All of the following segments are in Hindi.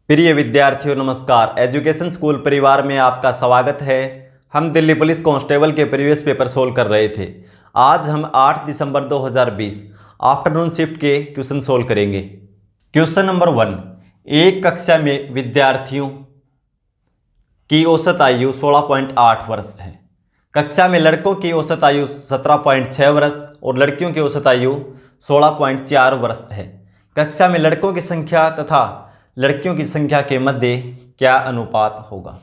प्रिय विद्यार्थियों नमस्कार। एजुकेशन स्कूल परिवार में आपका स्वागत है। हम दिल्ली पुलिस कांस्टेबल के प्रीवियस पेपर सोल्व कर रहे थे। आज हम 8 दिसंबर 2020 आफ्टरनून शिफ्ट के क्वेश्चन सोल्व करेंगे। क्वेश्चन नंबर 1, एक कक्षा में विद्यार्थियों की औसत आयु 16.8 वर्ष है। कक्षा में लड़कों की औसत आयु 17.6 वर्ष और लड़कियों की औसत आयु 16.4 वर्ष है। कक्षा में लड़कों की संख्या तथा लड़कियों की संख्या के मध्य क्या अनुपात होगा।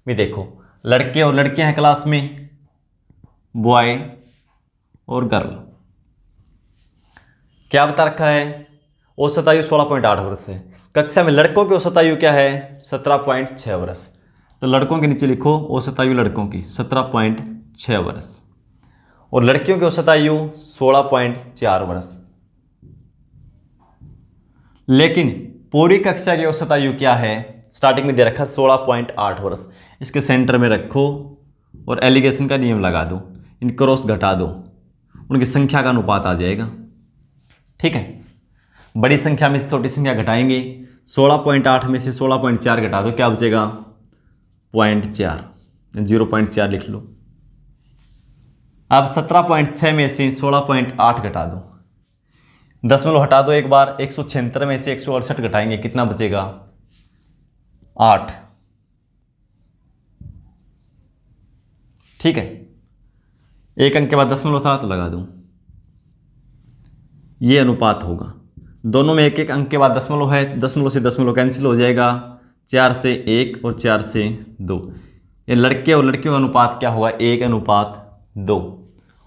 भी देखो, लड़के और लड़कियां हैं क्लास में, बॉय और गर्ल। क्या बता रखा है? औसत आयु 16.8 वर्ष है। कक्षा में लड़कों की औसत आयु क्या है? 17.6 वर्ष। तो लड़कों के नीचे लिखो औसत आयु लड़कों की 17.6 वर्ष और लड़कियों की औसत आयु 16.4 वर्ष। लेकिन पूरी कक्षा की औसत आयु क्या है? स्टार्टिंग में दे रखा 16.8 वर्ष। इसके सेंटर में रखो और एलिगेशन का नियम लगा दो, इन क्रॉस घटा दो, उनकी संख्या का अनुपात आ जाएगा। ठीक है, बड़ी संख्या में से छोटी संख्या घटाएंगे। 16.8 में से 16.4 घटा दो, क्या बचेगा? 0.4, 0.4 लिख लो। अब 17.6 में से 16.8 घटा दो, दशमलव हटा दो एक बार। 176 में से 168 घटाएंगे, कितना बचेगा? 8। ठीक है, एक अंक के बाद दशमलव था तो लगा दूं। ये अनुपात होगा। दोनों में एक एक अंक के बाद दशमलव है, दशमलव से दशमलव कैंसिल हो जाएगा। 4 से 1 और 4 से 2। ये लड़के और लड़कियों का अनुपात क्या होगा? 1:2।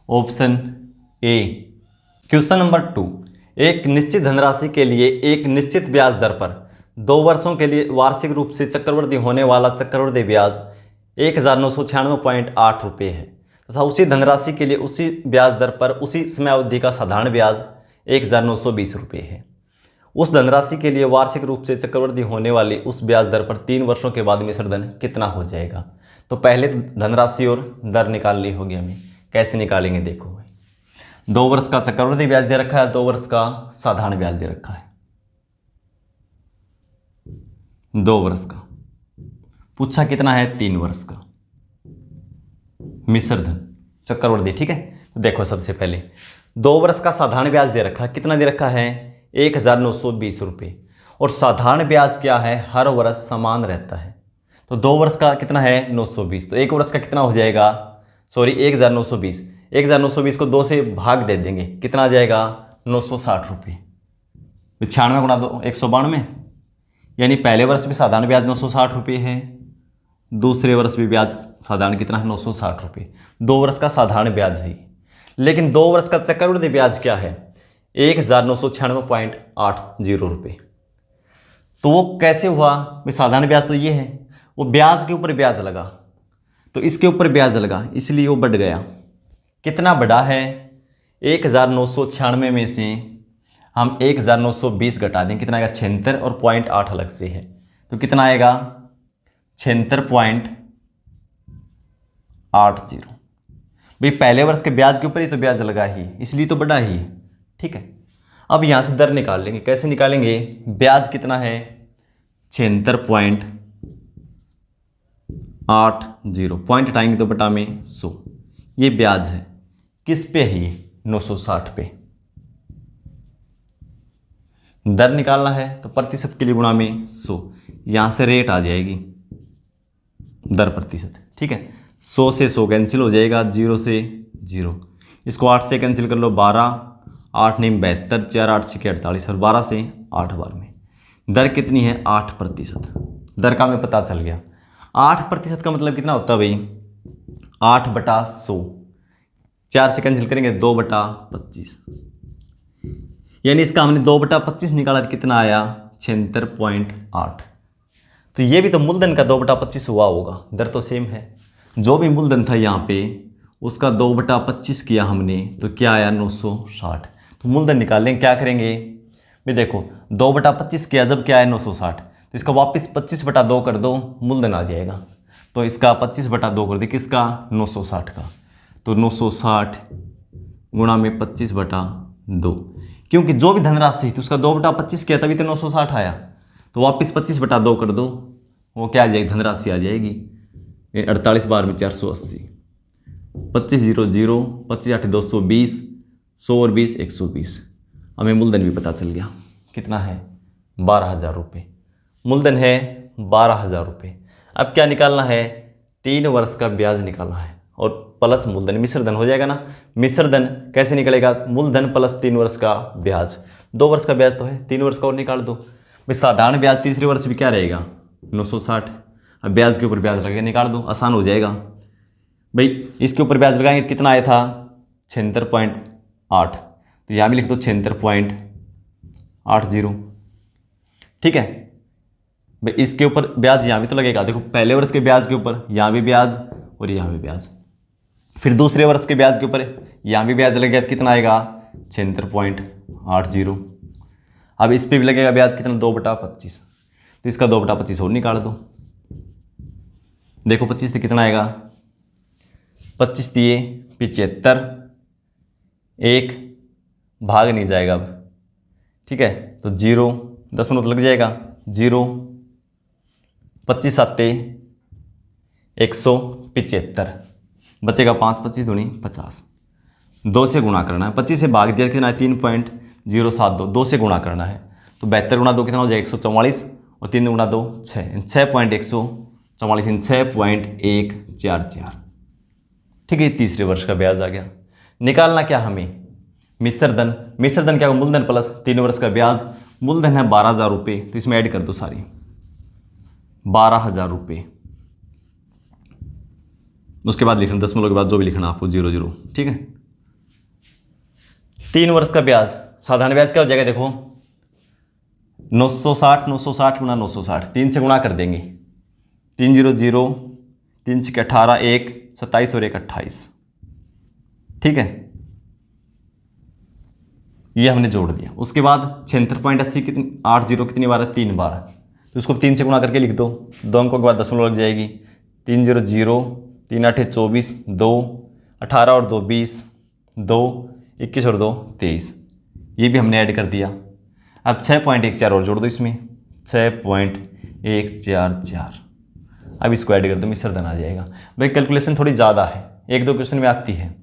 Option A. क्वेश्चन नंबर 2, एक निश्चित धनराशि के लिए एक निश्चित ब्याज दर पर 2 वर्षों के लिए वार्षिक रूप से चक्रवृद्धि होने वाला चक्रवृद्धि ब्याज 1996.8 रुपये है तथा उसी धनराशि के लिए उसी ब्याज दर पर उसी समयावधि का साधारण ब्याज 1920 रुपये है। उस धनराशि के लिए वार्षिक रूप से चक्रवृद्धि होने वाली उस ब्याज दर पर 3 वर्षों के बाद मिश्र धन कितना हो जाएगा? तो पहले धनराशि और दर निकालनी होगी हमें। कैसे निकालेंगे देखो भाई। 2 वर्ष का चक्रवृद्धि ब्याज दे रखा है, 2 वर्ष का साधारण ब्याज दे रखा है। 2 वर्ष का पूछा कितना है? 3 वर्ष का मिश्र धन चक्रवृद्धि। ठीक है, तो देखो सबसे पहले 2 वर्ष का साधारण ब्याज दे रखा है। कितना दे रखा है? 1920 रुपये। और साधारण ब्याज क्या है? हर वर्ष समान रहता है। तो 2 वर्ष का कितना है? 920। तो 1 वर्ष का कितना हो जाएगा? सॉरी, 1920। 1920 को 2 से भाग दे देंगे, कितना आ जाएगा? 960 रुपये। 96 गुणा 2 192। यानी पहले वर्ष भी साधारण ब्याज 960 रुपये है, दूसरे वर्ष भी ब्याज साधारण कितना है? 960 रुपये। 2 वर्ष का साधारण ब्याज है। लेकिन 2 वर्ष का चक्रवृद्धि ब्याज क्या है? 1996.80 रुपये। तो वो कैसे हुआ? साधारण ब्याज तो ये है, वो ब्याज के ऊपर ब्याज लगा, तो इसके ऊपर ब्याज लगा, इसलिए वो बढ़ गया। कितना बढ़ा है? 1996 में से हम 1920 घटा दें, कितना आएगा? 76 और 0.8 अलग से है, तो कितना आएगा? 76.80। भाई पहले वर्ष के ब्याज के ऊपर ही तो ब्याज लगा ही, इसलिए तो बढ़ा ही है। ठीक है, अब यहाँ से दर निकाल लेंगे। कैसे निकालेंगे? ब्याज कितना है? 76.80। पॉइंट हटाएंगे तो बटा में 100। ये ब्याज है, किस पे है? ये 960 पे। दर निकालना है तो प्रतिशत के लिए गुणा में 100। यहां से रेट आ जाएगी, दर प्रतिशत। ठीक है, 100 से 100 कैंसिल हो जाएगा, 0 से 0। इसको 8 से कैंसिल कर लो, 12, 8 9 72, 4 8 6 48 और 12 से 8 बार में दर कितनी है? 8%। दर का हमें पता चल गया। 8% का मतलब कितना होता है भाई? 8/100। 4 से कैंसिल करेंगे, 2/25। यानी इसका हमने 2/25 निकाला तो कितना आया? 76.8। तो ये भी तो मूलधन का 2/25 हुआ होगा, दर तो सेम है। जो भी मूलधन था यहाँ पे उसका 2/25 किया हमने, तो क्या आया? 960। तो मूलधन निकालें, क्या करेंगे भाई? देखो 2/25 किया, जब क्या है? 960। तो इसका वापस 25/2 कर दो, मूलधन आ जाएगा। तो इसका 25/2 कर दे, किसका? 960 का। तो 960 गुणा में 25/2, क्योंकि जो भी धनराशि थी उसका 2/25 किया तभी तो 960 आया। तो वापस 25/2 कर दो, वो क्या आ जाएगी, धनराशि आ जाएगी। 48 बार में 480, 25 0 0, 25 8 220, 100 और 20 120। हमें मूलधन भी पता चल गया, कितना है 12,000 रुपये। मूलधन है 12,000 रुपये। अब क्या निकालना है, 3 वर्ष का ब्याज निकालना है और प्लस मूलधन, मिश्रधन हो जाएगा ना। मिश्रधन कैसे निकलेगा, मूलधन प्लस 3 वर्ष का ब्याज। 2 वर्ष का ब्याज तो है, 3 वर्ष का और निकाल दो भाई। साधारण ब्याज तीसरे वर्ष भी क्या रहेगा 960। अब ब्याज के ऊपर ब्याज लगा के निकाल दो, आसान हो जाएगा भाई। इसके ऊपर ब्याज लगाएंगे तो कितना आया था 76.8, तो यहाँ भी लिख दो 76.80। ठीक है भाई, इसके ऊपर ब्याज यहाँ भी तो लगेगा। देखो पहले वर्ष के ब्याज के ऊपर यहाँ भी ब्याज और यहाँ भी ब्याज, फिर दूसरे वर्ष के ब्याज के ऊपर यहाँ भी ब्याज लगेगा, कितना आएगा 76.80। अब इस पे भी लगेगा ब्याज, कितना 2/25, तो इसका 2/25 और निकाल दो। देखो 25 से कितना आएगा, 25 दिए 75, 1 भाग नहीं जाएगा अब। ठीक है, तो 0, 10 मिनट लग जाएगा। 0 25 7 175, बचेगा 5, 25 दूनी 50। 2 से गुणा करना है, 25 से भाग दिया कितना है 3.072, 2 से गुणा करना है तो 72 गुणा 2 कितना हो जाएगा 144, और 3 गुणा 2 6, 6.144 इन 6.144। ठीक है, तीसरे वर्ष का ब्याज आ गया। निकालना क्या हमें, मिश्रधन। मिश्रधन क्या होगा, मूलधन प्लस 3 वर्ष का ब्याज। मूलधन है 12,000 रुपये, तो इसमें ऐड कर दो सारी 12,000 रुपये। उसके बाद लिखना दशमलव के बाद जो भी लिखना आपको 00। ठीक है, 3 वर्ष का ब्याज, साधारण ब्याज क्या हो जाएगा, देखो 960 960 गुणा 960, 3 से गुणा कर देंगे, 3 0 0, 3 6 18, 1 27 और 1 28। ठीक है, ये हमने जोड़ दिया। उसके बाद 76.80 कितनी 80 कितनी बार है 3 बार, तो उसको 3 से गुणा करके लिख दो। 2 अंकों के बाद दशमलव लग जाएगी। 3 0 0, 3 8 24, 2 18 और 2 20, 2 21 और 2 23। ये भी हमने ऐड कर दिया। अब 6.14 और जोड़ दो इसमें, 6.144। अब इसको ऐड कर दो, मिश्रधन आ जाएगा। भाई कैलकुलेशन थोड़ी ज़्यादा है, 1-2 क्वेश्चन में आती है।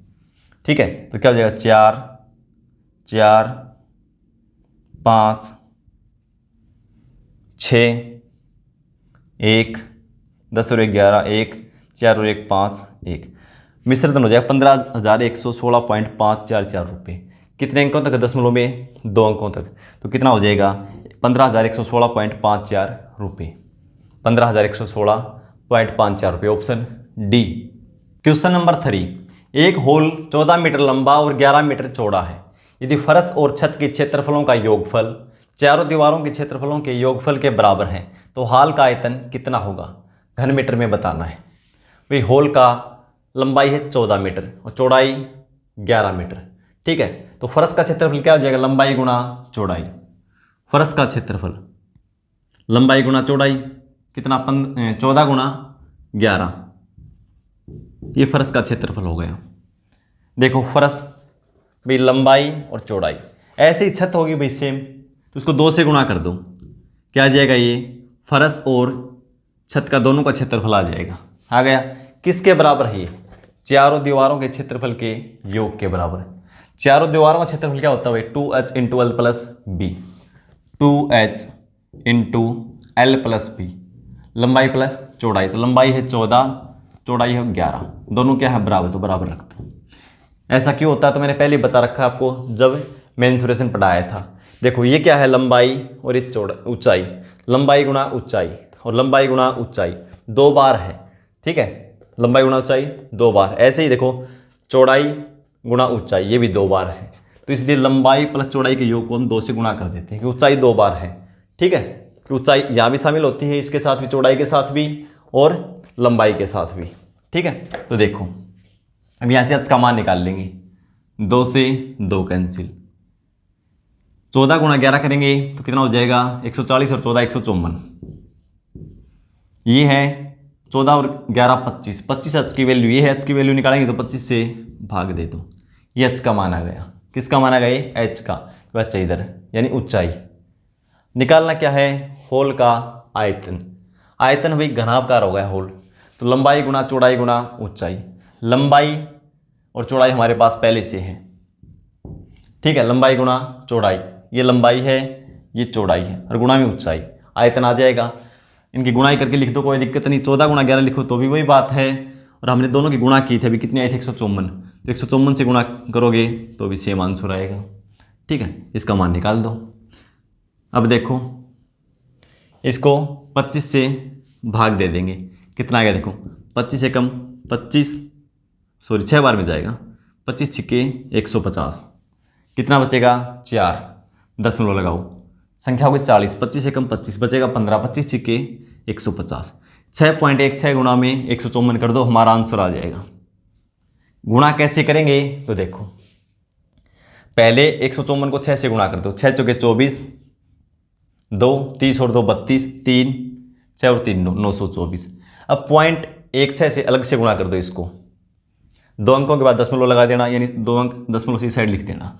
ठीक है, तो क्या हो जाएगा 4 4 5 6 1 10 और 1 11, 1 4 और 1 5 1। मिश्रधन हो जाएगा 15,116.544 रुपये। कितने अंकों तक, दशमलव में 2 अंकों तक, तो कितना हो जाएगा 15,116.54 रुपये। 15,116.54 रुपये, ऑप्शन डी। क्वेश्चन नंबर 3, एक होल 14 मीटर लंबा और 11 मीटर चौड़ा है। यदि फर्श और छत के क्षेत्रफलों का योगफल चारों दीवारों के क्षेत्रफलों के योगफल के बराबर है तो हॉल का आयतन कितना होगा, घन मीटर में बताना है। भाई होल का लंबाई है 14 मीटर और चौड़ाई 11 मीटर। ठीक है, तो फर्श का क्षेत्रफल क्या हो जाएगा, लंबाई गुणा चौड़ाई। फर्श का क्षेत्रफल लंबाई गुणा चौड़ाई कितना 14 गुणा 11, ये फर्श का क्षेत्रफल हो गया। देखो फर्श भाई लंबाई और चौड़ाई, ऐसे ही छत होगी भाई सेम, तो उसको 2 से गुणा कर दो, क्या आ जाएगा, ये फर्श और छत का दोनों का क्षेत्रफल आ जाएगा। आ गया, किसके बराबर है ये, चारों दीवारों के क्षेत्रफल के योग के बराबर। चारों दीवारों का क्षेत्रफल क्या होता है भाई, 2h × l + b, 2h × l + b, लंबाई प्लस चौड़ाई। तो लंबाई है 14, चौड़ाई है 11, दोनों क्या है बराबर, तो बराबर रखते हैं। ऐसा क्यों होता है, तो मैंने पहले बता रखा आपको जब मेंसुरेशन पढ़ाया था। देखो ये क्या है, लंबाई और ये ऊंचाई, लंबाई गुणा ऊंचाई और लंबाई गुणा ऊंचाई 2 बार है। ठीक है, लंबाई गुणा ऊंचाई 2 बार। ऐसे ही देखो चौड़ाई गुणा ऊंचाई, ये भी 2 बार है, तो इसलिए लंबाई प्लस चौड़ाई के योग को हम 2 से गुणा कर देते हैं कि ऊंचाई 2 बार है। ठीक है, तो ऊंचाई यहाँ भी शामिल होती है, इसके साथ भी, चौड़ाई के साथ भी और लंबाई के साथ भी। ठीक है, तो देखो अब यहाँ से h का मान निकाल लेंगे, 2 से 2 कैंसिल, 14 गुणा 11 करेंगे तो कितना हो जाएगा 140 और 14 154। ये है 14 और 11 25, 25 h की वैल्यू, ये है h की वैल्यू निकालेंगे तो 25 से भाग दे दो, ये h का मान आ गया। किसका मान आ गया, h का, h इधर यानी ऊंचाई। निकालना क्या है, होल का आयतन। आयतन भाई घनाकार हो गया होल, तो लंबाई गुना चौड़ाई गुना ऊंचाई। लंबाई और चौड़ाई हमारे पास पहले से है, ठीक है, लंबाई गुना चौड़ाई, ये लंबाई है ये चौड़ाई है, और गुणा में ऊंचाई, आयतन आ जाएगा। इनकी गुणाई करके लिख दो, कोई दिक्कत नहीं, 14 गुणा 11 लिखो तो भी वही बात है। और हमने दोनों की गुणा की थी, अभी कितनी आई थी 154, तो 154 से गुणा करोगे तो भी सेम आंसर आएगा, ठीक है, इसका मान निकाल दो। अब देखो इसको 25 से भाग दे देंगे, कितना आएगा देखो, 25 एकम 25, सॉरी 6 बार में जाएगा, 25 छिक्के 150, कितना बचेगा 4, 10 लगाओ, संख्या होगी 40, 25 एकम 25 बचेगा 15, 25 छिक्के 150, 6.16 गुणा में 154 कर दो, हमारा आंसर आ जाएगा। गुणा कैसे करेंगे तो देखो, पहले 154 को 6 से गुणा कर दो, 6 चौके 24, 2 30 और 2 32, 3 6 और 3 924। अब 0.16 से अलग से गुणा कर दो इसको, 2 अंकों के बाद दशमलव लगा देना, यानी 2 अंक दशमलव से साइड लिख देना।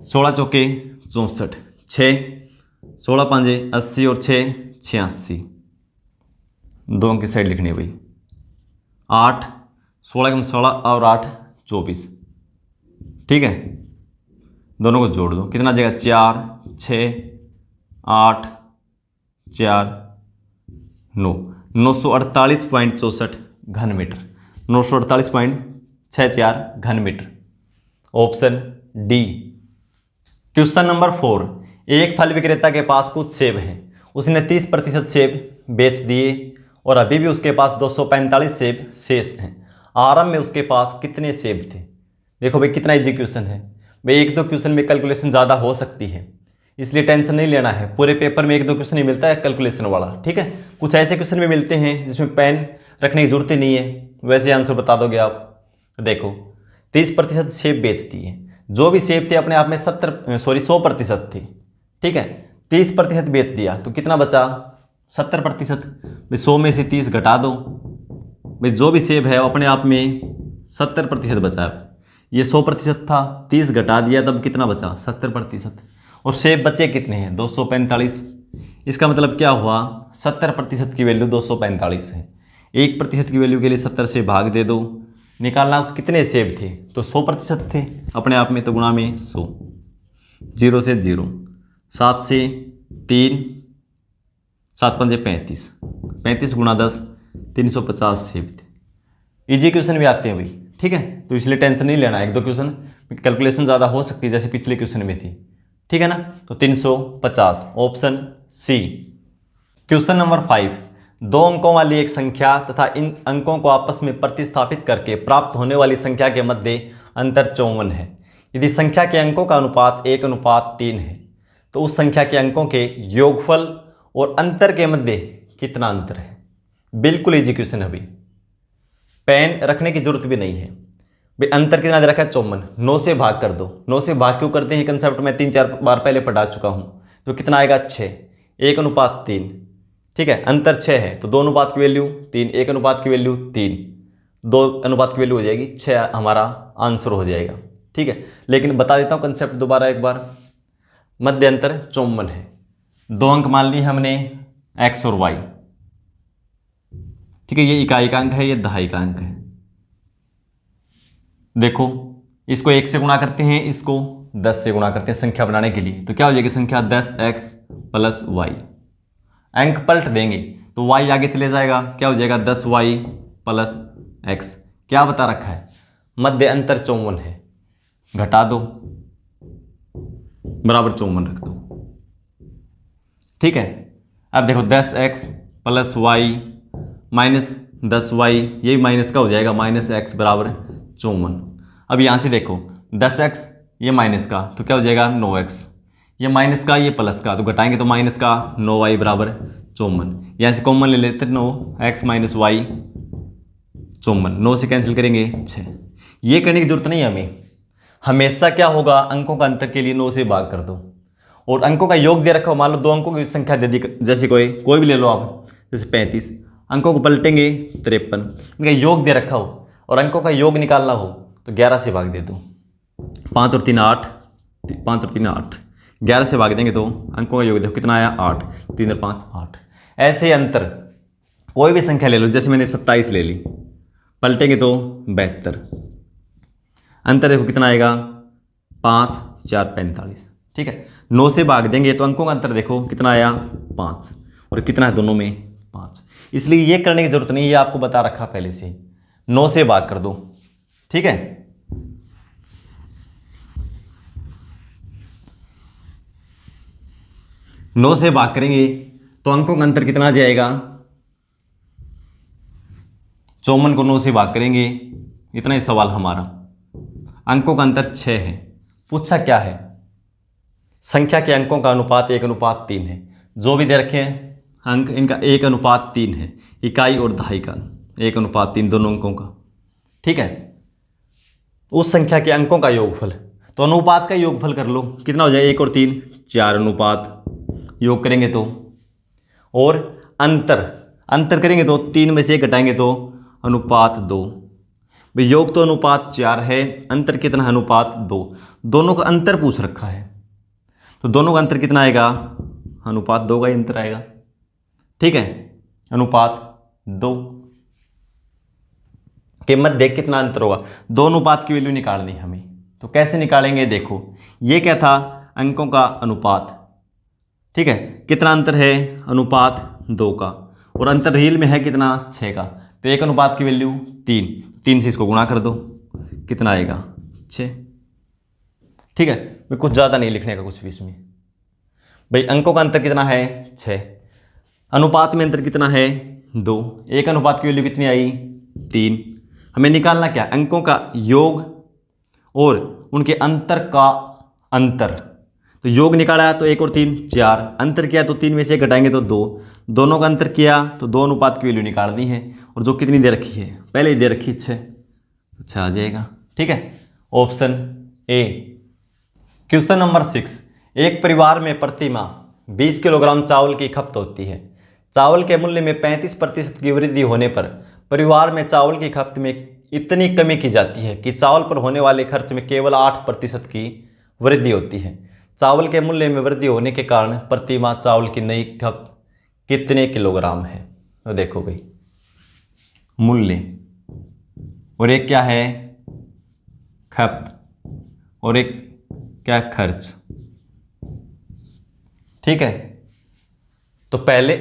16 चौके 64, 6 16 पाँचे 80 और 6 86, 2 अंक की साइड लिखनी है भाई। 8 16 कम 16 और 8 24, ठीक है, दोनों को जोड़ दो, कितना आ जाएगा 4 6 8 4 9, 948.64 घन मीटर, 948.64 घन मीटर, ऑप्शन डी। क्वेश्चन नंबर 4, एक फल विक्रेता के पास कुछ सेब हैं, उसने 30% सेब बेच दिए और अभी भी उसके पास 245 सेब शेष हैं। आरंभ में उसके पास कितने सेब थे? देखो भाई कितना इजी क्वेश्चन है भाई, एक दो क्वेश्चन में कैलकुलेशन ज़्यादा हो सकती है, इसलिए टेंशन नहीं लेना है। पूरे पेपर में एक दो क्वेश्चन ही मिलता है कैलकुलेशन वाला, ठीक है। कुछ ऐसे क्वेश्चन भी मिलते हैं जिसमें पेन रखने की जरूरत ही नहीं है, वैसे आंसर बता दोगे आप। देखो 30% सेब बेच दिए, जो भी सेब थे अपने आप में 100% थे, ठीक है। 30% बेच दिया तो कितना बचा 70%, भाई 100 में से 30 घटा दो, भाई जो भी सेब है वो अपने आप में 70% बचा है। ये 100% था, 30 घटा दिया तब कितना बचा 70%, और सेब बचे कितने हैं 245। इसका मतलब क्या हुआ 70% की वैल्यू 245 है, 1% की वैल्यू के लिए 70 से भाग दे दो, निकालना कितने सेब थे तो 100% थे अपने आप में, तो गुणा में 100, 0 से 0, 7 से 3, 7 पंजे 35, 35 गुणा 10 350 सेब थे। इजी क्वेश्चन भी आते हैं भाई, ठीक है, तो इसलिए टेंशन नहीं लेना, एक दो क्वेश्चन कैलकुलेशन ज़्यादा हो सकती है जैसे पिछले क्वेश्चन में थी, ठीक है ना। तो 350, ऑप्शन सी। क्वेश्चन नंबर 5, 2 अंकों वाली एक संख्या तथा इन अंकों को आपस में प्रतिस्थापित करके प्राप्त होने वाली संख्या के मध्य अंतर 54 है। यदि संख्या के अंकों का अनुपात 1:3 है तो उस संख्या के अंकों के योगफल और अंतर के मध्य कितना अंतर है? बिल्कुल इजी क्वेश्चन है भाई, पेन रखने की जरूरत भी नहीं है भाई। अंतर कितना दे रखा है 54, 9 से भाग कर दो। 9 से भाग क्यों करते हैं कंसेप्ट में 3-4 बार पहले पढ़ा चुका हूं, तो कितना आएगा 6, 1:3, ठीक है। अंतर 6 है तो 2 अनुपात की वैल्यू 3, 1 अनुपात की वैल्यू 3, 2 अनुपात की वैल्यू हो जाएगी 6, हमारा आंसर हो जाएगा, ठीक है। लेकिन बता देता हूं कंसेप्ट दोबारा एक बार, मध्य अंतर 54 है, 2 अंक मान लिए हमने x और y, ठीक है, ये इकाई का अंक है, ये दहाई का अंक है। देखो इसको 1 से गुणा करते हैं, इसको 10 से गुणा करते हैं संख्या बनाने के लिए, तो क्या हो जाएगी संख्या 10x + y। अंक पलट देंगे तो y आगे चले जाएगा, क्या हो जाएगा 10y + x। क्या बता रखा है मध्य अंतर 54 है, घटा दो बराबर 54 रख दो, ठीक है। अब देखो 10x + y माइनस 10y, ये भी माइनस का हो जाएगा, -x बराबर 54। अब यहाँ से देखो 10x ये माइनस का तो क्या हो जाएगा 9x, ये माइनस का ये प्लस का, तो घटाएंगे तो माइनस का 9y बराबर 54। यहाँ से कॉमन ले लेते 9x - y 54, 9 से कैंसिल करेंगे 6। ये करने की जरूरत नहीं है हमें, हमेशा क्या होगा अंकों का अंतर के लिए 9 से भाग कर दो, और अंकों का योग दे रखा हो, मान लो 2 अंकों की संख्या दे दी, जैसे कोई भी ले लो आप, जैसे 35, अंकों को पलटेंगे 53, इनका योग दे रखा हो और अंकों का योग निकालना हो तो 11 से भाग दे दो, 5 और 3 8, 5 और 3 8, 11 से भाग देंगे तो अंकों का योग देखो कितना आया 8, 3 और 5 8। ऐसे ही अंतर कोई भी संख्या ले लो, जैसे मैंने 27 ले ली, पलटेंगे तो 72। अंतर देखो कितना आएगा 5 4 45। ठीक है, 9 से भाग देंगे तो अंकों का अंतर देखो कितना आया 5, और कितना है दोनों में 5। इसलिए ये करने की जरूरत नहीं, ये आपको बता रखा पहले से। 9 से भाग कर दो, ठीक है। नौ से भाग करेंगे तो अंकों का अंतर कितना आ जाएगा 54 को 9 से भाग करेंगे, इतना ही सवाल हमारा। अंकों का अंतर 6 है। पूछा क्या है, संख्या के अंकों का अनुपात 1:3 है। जो भी दे रखे हैं अंक इनका 1:3 है, इकाई और दहाई का 1:3 दोनों अंकों का। ठीक है, उस संख्या के अंकों का योगफल, तो अनुपात का योगफल कर लो, कितना हो जाएगा 1 और 3 4 अनुपात, योग करेंगे तो, और अंतर करेंगे तो 3 में से 1 घटाएंगे तो अनुपात 2। भाई योग तो अनुपात 4 है, अंतर कितना है अनुपात 2। दोनों का अंतर पूछ रखा है, तो दोनों का अंतर कितना आएगा अनुपात 2 का ही अंतर आएगा। ठीक है, अनुपात 2 कीमत देख कितना अंतर होगा। दो अनुपात की वैल्यू निकालनी हमें, तो कैसे निकालेंगे देखो, ये क्या था अंकों का अनुपात। ठीक है, कितना अंतर है अनुपात 2 का, और अंतर रियल में है कितना 6 का, तो 1 अनुपात की वैल्यू 3 से इसको गुणा कर दो, कितना आएगा 6। ठीक है, मैं कुछ ज़्यादा नहीं लिखने का कुछ भी इसमें। भाई अंकों का अंतर कितना है 6, अनुपात में अंतर कितना है 2, 1 अनुपात की वैल्यू कितनी आई 3। हमें निकालना क्या, अंकों का योग और उनके अंतर का अंतर। तो योग निकाला तो 1 और 3 4, अंतर किया तो 3 में से 1 घटाएंगे तो 2, दोनों का अंतर किया तो 2 अनुपात की वैल्यू निकालनी है, और जो कितनी दे रखी है पहले ही दे रखी 6, अच्छा आ जाएगा। ठीक है, ऑप्शन ए। क्वेश्चन नंबर 6, एक परिवार में प्रति माह 20 किलोग्राम चावल की खपत होती है। चावल के मूल्य में 35% की वृद्धि होने पर परिवार में चावल की खपत में इतनी कमी की जाती है कि चावल पर होने वाले खर्च में केवल 8% की वृद्धि होती है। चावल के मूल्य में वृद्धि होने के कारण प्रति माह चावल की नई खपत कितने किलोग्राम है। तो देखो भाई, मूल्य और एक क्या है खपत और एक क्या खर्च। ठीक है, तो पहले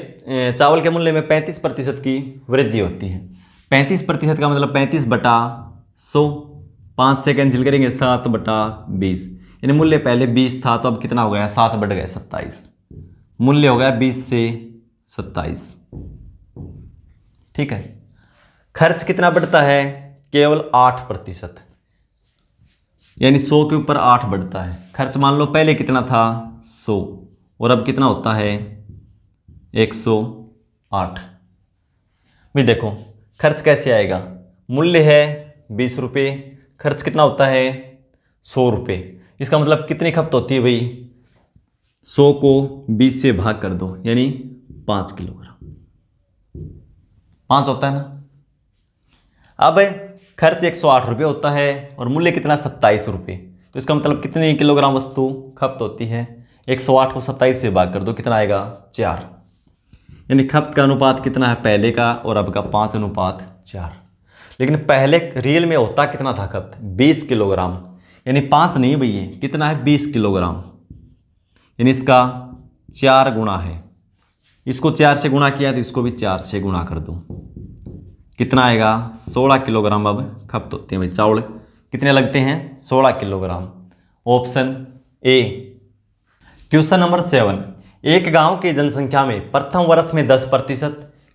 चावल के मूल्य में 35% की वृद्धि होती है। 35% का मतलब 35/100, 5 से कैंसिल करेंगे 7/20, यानी मूल्य पहले 20 था तो अब कितना हो गया 7 बढ़ गया 27, मूल्य हो गया 20 से 27। ठीक है, खर्च कितना बढ़ता है केवल 8%, यानी 100 के ऊपर 8 बढ़ता है। खर्च मान लो पहले कितना था 100 और अब कितना होता है 108। भी देखो खर्च कैसे आएगा, मूल्य है 20 रुपये, खर्च कितना होता है 100 रुपये, इसका मतलब कितनी खपत होती है भाई 100 को 20 से भाग कर दो, यानी 5 किलोग्राम, 5 होता है ना। अब खर्च 108 रुपये होता है और मूल्य कितना 27 रुपये, तो इसका मतलब कितनी किलोग्राम वस्तु खपत होती है, 108 को 27 से भाग कर दो, कितना आएगा 4, यानी खपत का अनुपात कितना है पहले का और अब का 5:4। लेकिन पहले रियल में होता कितना था खपत 20 किलोग्राम, यानी 5 नहीं भैया, कितना है 20 किलोग्राम, यानी इसका 4 गुना है। इसको 4 से गुणा किया तो इसको भी 4 से गुणा कर दो, कितना आएगा 16 किलोग्राम अब खपत होती है भाई। चावल कितने लगते हैं 16 kilogram, option A. Question number 7, एक गांव की जनसंख्या में प्रथम वर्ष में 10%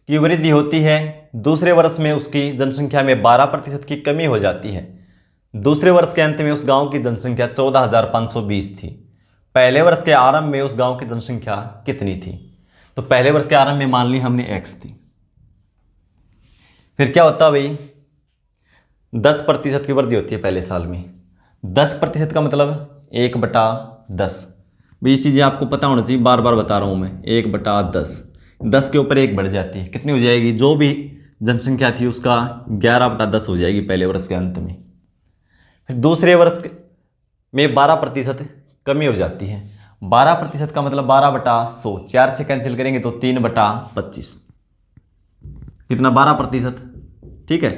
की वृद्धि होती है, दूसरे वर्ष में उसकी जनसंख्या में 12% की कमी हो जाती है। दूसरे वर्ष के अंत में उस गांव की जनसंख्या 14,520 थी। पहले वर्ष के आरंभ में उस गांव की जनसंख्या कितनी थी। तो पहले वर्ष के आरंभ में मान ली हमने x थी, फिर क्या होता भाई 10% की वृद्धि होती है पहले साल में। 10% का मतलब 1/10। ये चीज़ें आपको पता होना चाहिए, बार बार बता रहा हूँ मैं, 1/10, 10 के ऊपर 1 बढ़ जाती है, कितनी हो जाएगी, जो भी जनसंख्या थी उसका 11/10 हो जाएगी पहले वर्ष के अंत में। फिर दूसरे वर्ष में 12% कमी हो जाती है, 12% का मतलब 12/100, 4 से कैंसिल करेंगे तो 3/25, कितना 12%, ठीक है।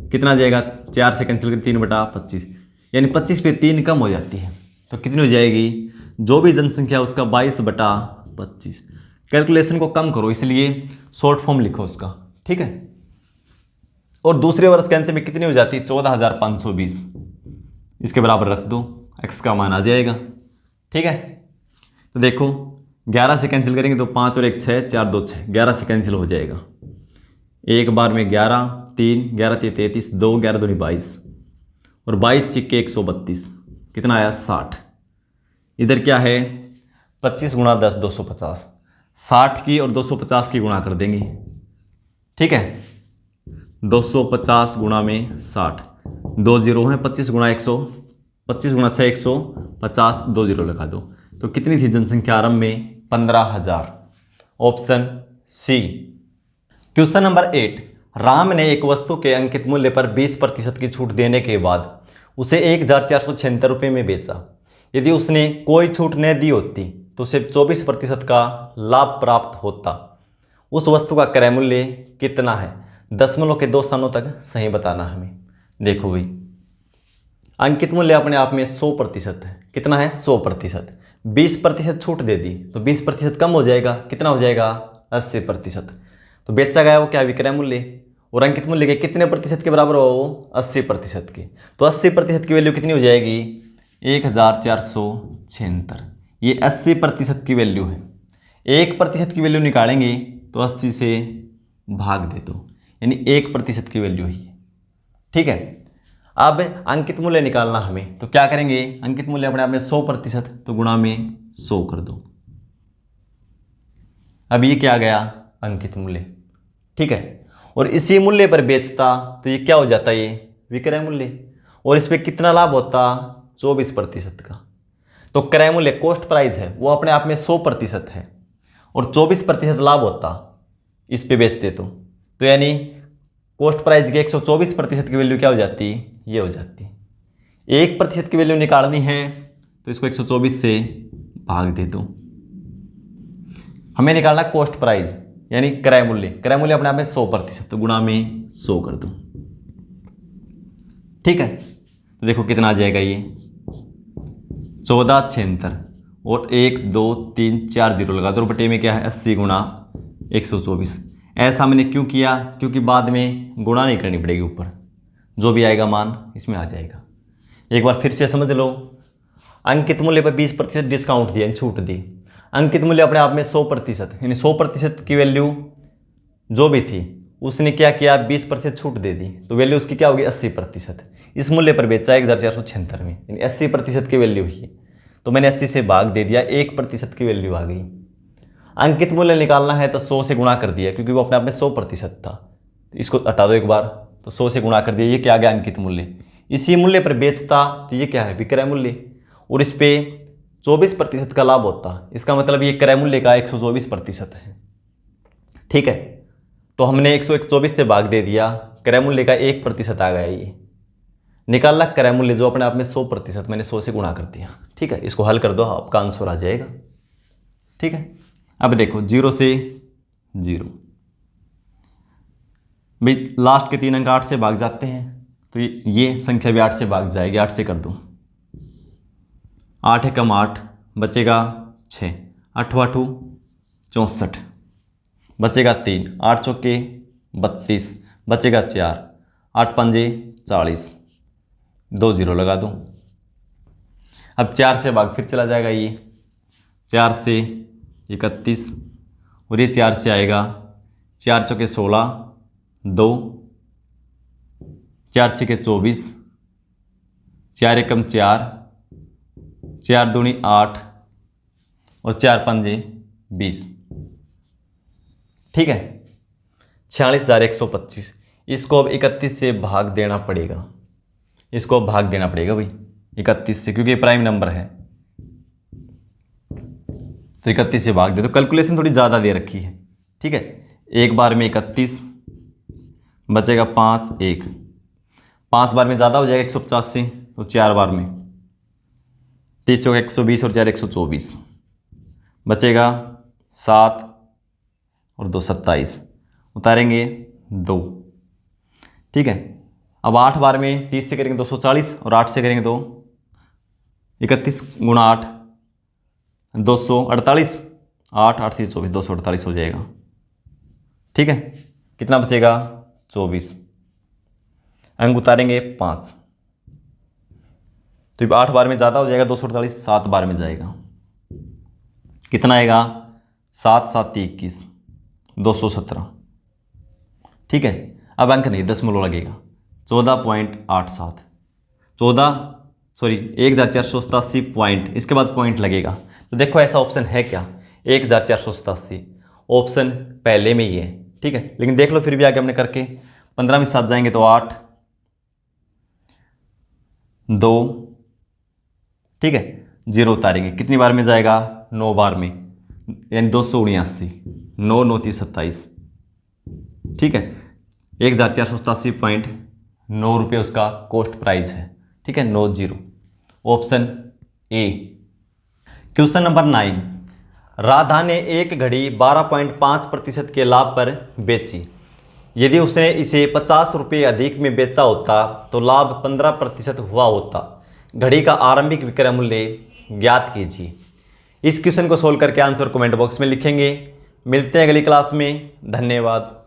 कितना आ जाएगा, 4 से कैंसिल करें 3/25, यानी 25 पे 3 कम हो जाती है, तो कितनी हो जाएगी, जो भी जनसंख्या उसका 22/25। कैलकुलेशन को कम करो, इसलिए शॉर्ट फॉर्म लिखो उसका, ठीक है। और दूसरे वर्ष के अंत में कितनी हो जाती है, 14,520, इसके बराबर रख दो, x का मान आ जाएगा, ठीक है। तो देखो 11 से कैंसिल करेंगे तो 5 और 1 6, 4 2 6, 11 से कैंसिल हो जाएगा, एक बार में 11, 3, 11 3 33, 2 11 दूनी 22, और 22 छिक्के 132, कितना आया 60। इधर क्या है, 25 गुणा 10 250, 60 की और 250 की गुणा कर देंगे, ठीक है। 250 गुणा में 60, 2 जीरो हैं, 25 गुणा 100, 25 गुणा 6 150, 2 जीरो लगा दो, तो कितनी थी जनसंख्या आरंभ में, 15,000, option C. Question number 8, Ram ने एक वस्तु के अंकित मूल्य पर 20% की छूट देने के बाद उसे 1,476 रुपये में बेचा। यदि उसने कोई छूट न दी होती तो उसे 24% का लाभ प्राप्त होता। उस वस्तु का क्रय मूल्य कितना है, दशमलव के 2 स्थानों तक सही बताना हमें। देखो भाई, अंकित मूल्य अपने आप में 100% है, कितना है 100%, 20% छूट दे दी तो 20% कम हो जाएगा, कितना हो जाएगा 80%। तो बेचा गया वो क्या, विक्रय मूल्य, और अंकित मूल्य के कितने प्रतिशत के बराबर हो, वो 80% के, तो 80% की वैल्यू कितनी हो जाएगी, 1,476। ये 80% की वैल्यू है, 1% की वैल्यू निकालेंगे तो 80 से भाग दे दो, यानी 1% की वैल्यू ही है, ठीक है। अब अंकित मूल्य निकालना हमें, तो क्या करेंगे, अंकित मूल्य अपने आप में 100%, तो गुणा में 100 कर दो। अब ये क्या गया, अंकित मूल्य, ठीक है। और इसी मूल्य पर बेचता तो ये क्या हो जाता है, ये विक्रय मूल्य, और इस पर कितना लाभ होता, 24% का। तो क्रय मूल्य कॉस्ट प्राइस है वो अपने आप में 100% है, और 24% लाभ होता इस पे बेचते तो यानी कॉस्ट प्राइस के 124% की वैल्यू क्या हो जाती, ये हो जाती। 1% की वैल्यू निकालनी है तो इसको 124 से भाग दे दो। हमें निकालना कॉस्ट प्राइस यानी क्रय मूल्य, क्रय मूल्य अपने आप में 100%, तो गुणा में 100 कर दो, ठीक है। तो देखो कितना आ जाएगा, ये 1476, और 1 2 3 4 जीरो लगा दो, बटे में क्या है 80 गुणा 124। ऐसा मैंने क्यों किया, क्योंकि बाद में गुणा नहीं करनी पड़ेगी, ऊपर जो भी आएगा मान इसमें आ जाएगा। एक बार फिर से समझ लो, अंकित मूल्य पर 20% डिस्काउंट दिया, छूट दी। अंकित मूल्य अपने आप में 100%, यानी 100% की वैल्यू जो भी थी उसने क्या किया, 20% छूट दे दी, तो वैल्यू उसकी क्या होगी 80%। इस मूल्य पर बेचा 1,476 में, यानी 80% की वैल्यू ही है, तो मैंने 80 से भाग दे दिया, 1% की वैल्यू आ गई। अंकित मूल्य निकालना है तो 100 से गुणा कर दिया, क्योंकि वो अपने आप में 100% था। तो इसको हटा दो एक बार, तो 100 से गुणा कर दिया, ये क्या आ गया अंकित मूल्य। इसी मूल्य पर बेचता तो ये क्या है विक्रय मूल्य, और इस पे 24% का लाभ होता, इसका मतलब ये क्रय मूल्य का 124% है, ठीक है। तो हमने 124 से भाग दे दिया, क्रय मूल्य का 1% आ गया, ये निकालना क्रय मूल्य जो अपने आप में 100%, मैंने 100 से गुणा कर दिया, ठीक है। इसको हल कर दो, आपका आंसर आ जाएगा, ठीक है। अब देखो 0 से 0, भाई लास्ट के 3 अंक 8 से भाग जाते हैं, तो ये संख्या भी 8 से भाग जाएगी, 8 से कर दो, 8 है कम 8, बचेगा 6, 8 8 64, बचेगा 3, 8 चौके 32, बचेगा 4, 8 पंजे 40, 2 जीरो लगा दो। अब 4 से भाग फिर चला जाएगा, ये 4 से 31, और ये 4 से आएगा, 4 चौके 16, 2, 4 छके 24, 4 एकम 4, 4 दूनी 8, और 4 पंजे 20, ठीक है। 46,125। इसको अब 31 से भाग देना पड़ेगा, इसको अब भाग देना पड़ेगा भाई 31 से, क्योंकि प्राइम नंबर है, तो 31 से भाग दे दो। कैलकुलेशन थोड़ी ज़्यादा दे रखी है, ठीक है। एक बार में 31, बचेगा 5 1, 5 बार में ज़्यादा हो जाएगा 150 से, तो 4 बार में 30 120, और 4 124, बचेगा 7 और 2 27, उतारेंगे 2। ठीक है, अब 8 बार में 30 से करेंगे 240 और 8 से करेंगे तो 31 गुणा 8 248, 8 8 से 24, 248 हो जाएगा। ठीक है, कितना बचेगा 24, अंक उतारेंगे 5। तो 8 बार में ज़्यादा हो जाएगा 248, 7 बार में जाएगा, कितना आएगा 7 7 21, 217। ठीक है, अब अंक नहीं दशमलव लगेगा, 14.87, 1487 पॉइंट, इसके बाद पॉइंट लगेगा। तो देखो ऐसा ऑप्शन है क्या, 1487 ऑप्शन पहले में ही है। ठीक है, लेकिन देख लो फिर भी आगे हमने करके 15 में 7 जाएंगे तो 8 2, ठीक है 0 उतारेंगे, कितनी बार में जाएगा 9 बार में, यानी 279, 9 9 30 27। ठीक है, 1487.9 रुपये उसका कॉस्ट प्राइस है। ठीक है, 90, option A. Question number 9, Radha ने एक घड़ी 12.5% के लाभ पर बेची। यदि उसने इसे 50 रुपये अधिक में बेचा होता तो लाभ 15% हुआ होता। घड़ी का आरंभिक विक्रय मूल्य ज्ञात कीजिए। इस क्वेश्चन को सोल्व करके आंसर कमेंट बॉक्स में लिखेंगे। मिलते हैं अगली क्लास में, धन्यवाद।